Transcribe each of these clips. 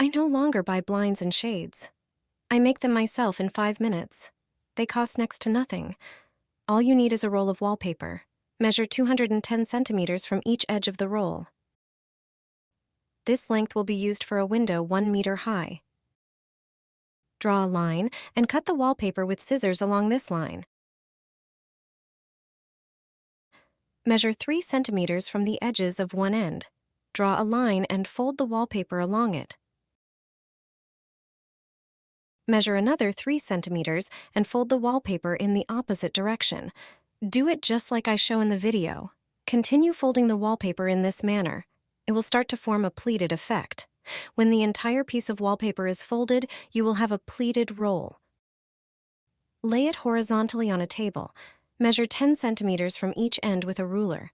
I no longer buy blinds and shades. I make them myself in 5 minutes. They cost next to nothing. All you need is a roll of wallpaper. Measure 210 centimeters from each edge of the roll. This length will be used for a window 1 meter high. Draw a line and cut the wallpaper with scissors along this line. Measure 3 centimeters from the edges of one end. Draw a line and fold the wallpaper along it. Measure another 3 centimeters and fold the wallpaper in the opposite direction. Do it just like I show in the video. Continue folding the wallpaper in this manner. It will start to form a pleated effect. When the entire piece of wallpaper is folded, you will have a pleated roll. Lay it horizontally on a table. Measure 10 centimeters from each end with a ruler.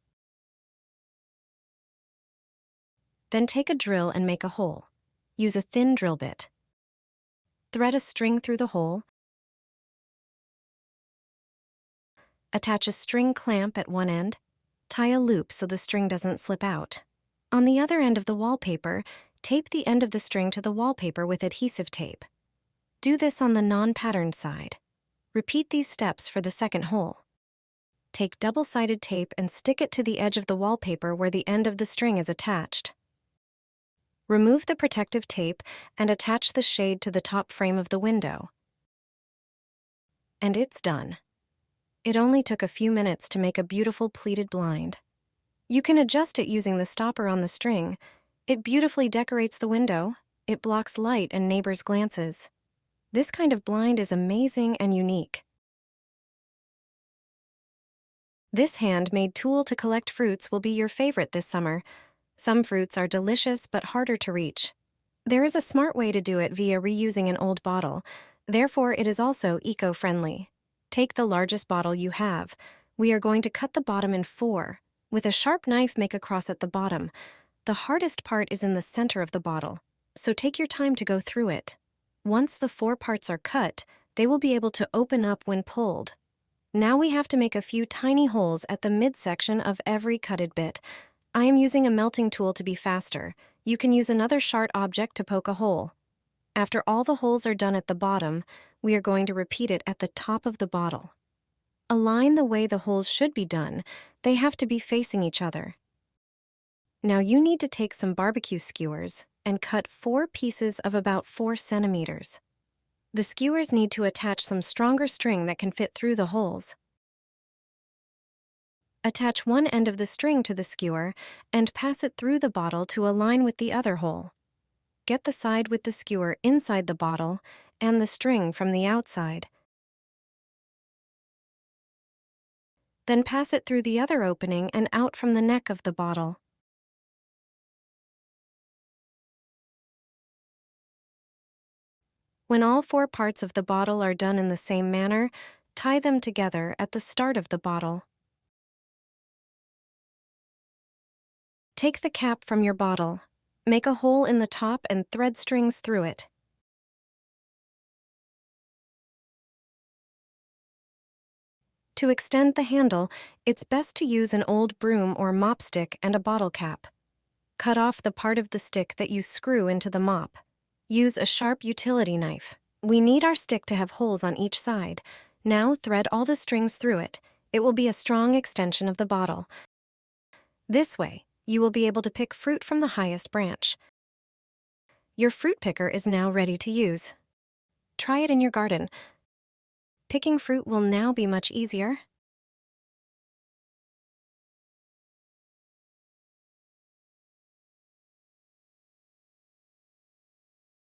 Then take a drill and make a hole. Use a thin drill bit. Thread a string through the hole. Attach a string clamp at one end. Tie a loop so the string doesn't slip out. On the other end of the wallpaper, tape the end of the string to the wallpaper with adhesive tape. Do this on the non-patterned side. Repeat these steps for the second hole. Take double-sided tape and stick it to the edge of the wallpaper where the end of the string is attached. Remove the protective tape and attach the shade to the top frame of the window. And it's done. It only took a few minutes to make a beautiful pleated blind. You can adjust it using the stopper on the string. It beautifully decorates the window. It blocks light and neighbors' glances. This kind of blind is amazing and unique. This handmade tool to collect fruits will be your favorite this summer. Some fruits are delicious but harder to reach. There is a smart way to do it via reusing an old bottle. Therefore, it is also eco-friendly. Take the largest bottle you have. We are going to cut the bottom in 4. With a sharp knife, make a cross at the bottom. The hardest part is in the center of the bottle, so take your time to go through it. Once the 4 parts are cut, they will be able to open up when pulled. Now we have to make a few tiny holes at the midsection of every cutted bit. I am using a melting tool to be faster. You can use another sharp object to poke a hole. After all the holes are done at the bottom, we are going to repeat it at the top of the bottle. Align the way the holes should be done. They have to be facing each other. Now you need to take some barbecue skewers and cut 4 pieces of about 4 centimeters. The skewers need to attach some stronger string that can fit through the holes. Attach one end of the string to the skewer and pass it through the bottle to align with the other hole. Get the side with the skewer inside the bottle and the string from the outside. Then pass it through the other opening and out from the neck of the bottle. When all 4 parts of the bottle are done in the same manner, tie them together at the start of the bottle. Take the cap from your bottle. Make a hole in the top and thread strings through it. To extend the handle, it's best to use an old broom or mop stick and a bottle cap. Cut off the part of the stick that you screw into the mop. Use a sharp utility knife. We need our stick to have holes on each side. Now thread all the strings through it. It will be a strong extension of the bottle. This way, you will be able to pick fruit from the highest branch. Your fruit picker is now ready to use. Try it in your garden. Picking fruit will now be much easier.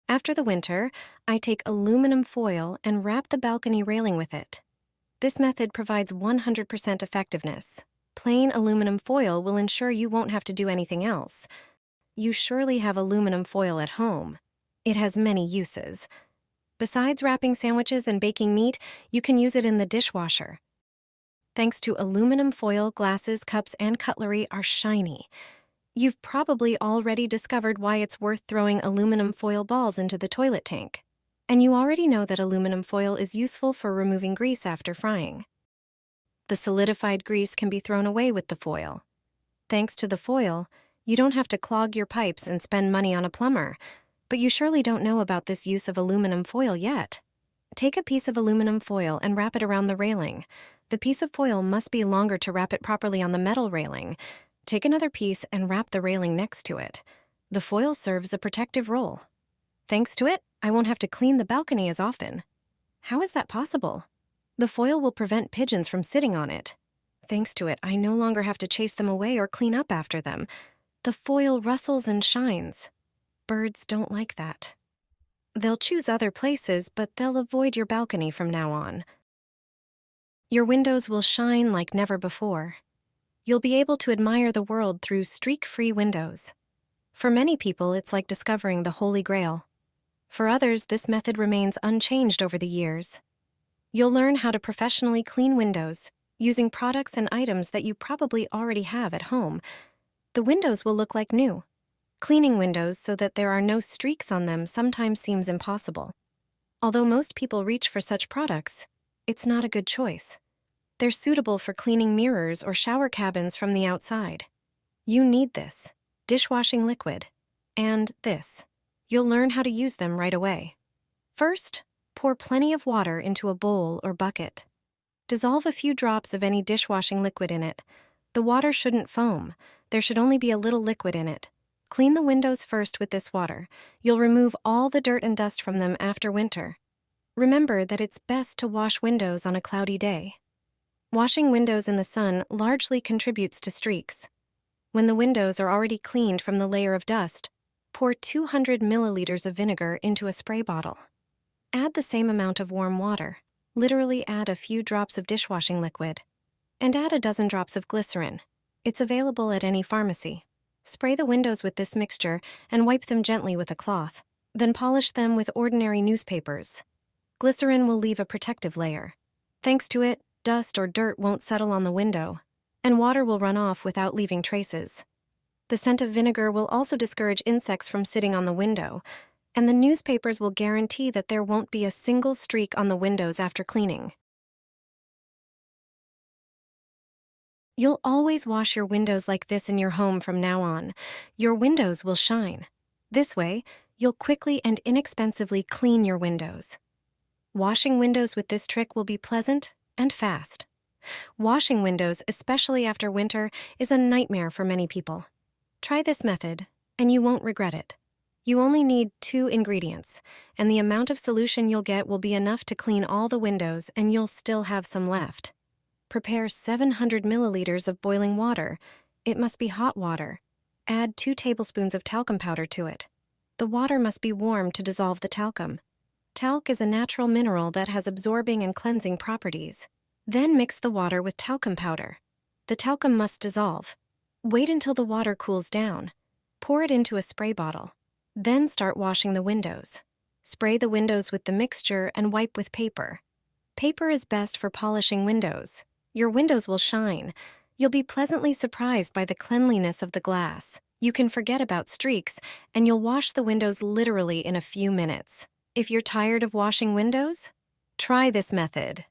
After the winter, I take aluminum foil and wrap the balcony railing with it. This method provides 100% effectiveness. Plain aluminum foil will ensure you won't have to do anything else. You surely have aluminum foil at home. It has many uses. Besides wrapping sandwiches and baking meat, you can use it in the dishwasher. Thanks to aluminum foil, glasses, cups, and cutlery are shiny. You've probably already discovered why it's worth throwing aluminum foil balls into the toilet tank. And you already know that aluminum foil is useful for removing grease after frying. The solidified grease can be thrown away with the foil. Thanks to the foil, you don't have to clog your pipes and spend money on a plumber. But you surely don't know about this use of aluminum foil yet. Take a piece of aluminum foil and wrap it around the railing. The piece of foil must be longer to wrap it properly on the metal railing. Take another piece and wrap the railing next to it. The foil serves a protective role. Thanks to it, I won't have to clean the balcony as often. How is that possible? The foil will prevent pigeons from sitting on it. Thanks to it, I no longer have to chase them away or clean up after them. The foil rustles and shines. Birds don't like that. They'll choose other places, but they'll avoid your balcony from now on. Your windows will shine like never before. You'll be able to admire the world through streak-free windows. For many people, it's like discovering the Holy Grail. For others, this method remains unchanged over the years. You'll learn how to professionally clean windows using products and items that you probably already have at home. The windows will look like new. Cleaning windows so that there are no streaks on them sometimes seems impossible. Although most people reach for such products, it's not a good choice. They're suitable for cleaning mirrors or shower cabins from the outside. You need this, dishwashing liquid, and this. You'll learn how to use them right away. First, pour plenty of water into a bowl or bucket. Dissolve a few drops of any dishwashing liquid in it. The water shouldn't foam. There should only be a little liquid in it. Clean the windows first with this water. You'll remove all the dirt and dust from them after winter. Remember that it's best to wash windows on a cloudy day. Washing windows in the sun largely contributes to streaks. When the windows are already cleaned from the layer of dust, pour 200 milliliters of vinegar into a spray bottle. Add the same amount of warm water. Literally add a few drops of dishwashing liquid. And add a dozen drops of glycerin. It's available at any pharmacy. Spray the windows with this mixture and wipe them gently with a cloth. Then polish them with ordinary newspapers. Glycerin will leave a protective layer. Thanks to it, dust or dirt won't settle on the window, and water will run off without leaving traces. The scent of vinegar will also discourage insects from sitting on the window, and the newspapers will guarantee that there won't be a single streak on the windows after cleaning. You'll always wash your windows like this in your home from now on. Your windows will shine. This way, you'll quickly and inexpensively clean your windows. Washing windows with this trick will be pleasant and fast. Washing windows, especially after winter, is a nightmare for many people. Try this method, and you won't regret it. You only need 2 ingredients, and the amount of solution you'll get will be enough to clean all the windows, and you'll still have some left. Prepare 700 milliliters of boiling water. It must be hot water. Add 2 tablespoons of talcum powder to it. The water must be warm to dissolve the talcum. Talc is a natural mineral that has absorbing and cleansing properties. Then mix the water with talcum powder. The talcum must dissolve. Wait until the water cools down. Pour it into a spray bottle. Then start washing the windows. Spray the windows with the mixture and wipe with paper. Paper is best for polishing windows. Your windows will shine. You'll be pleasantly surprised by the cleanliness of the glass. You can forget about streaks, and you'll wash the windows literally in a few minutes. If you're tired of washing windows, try this method.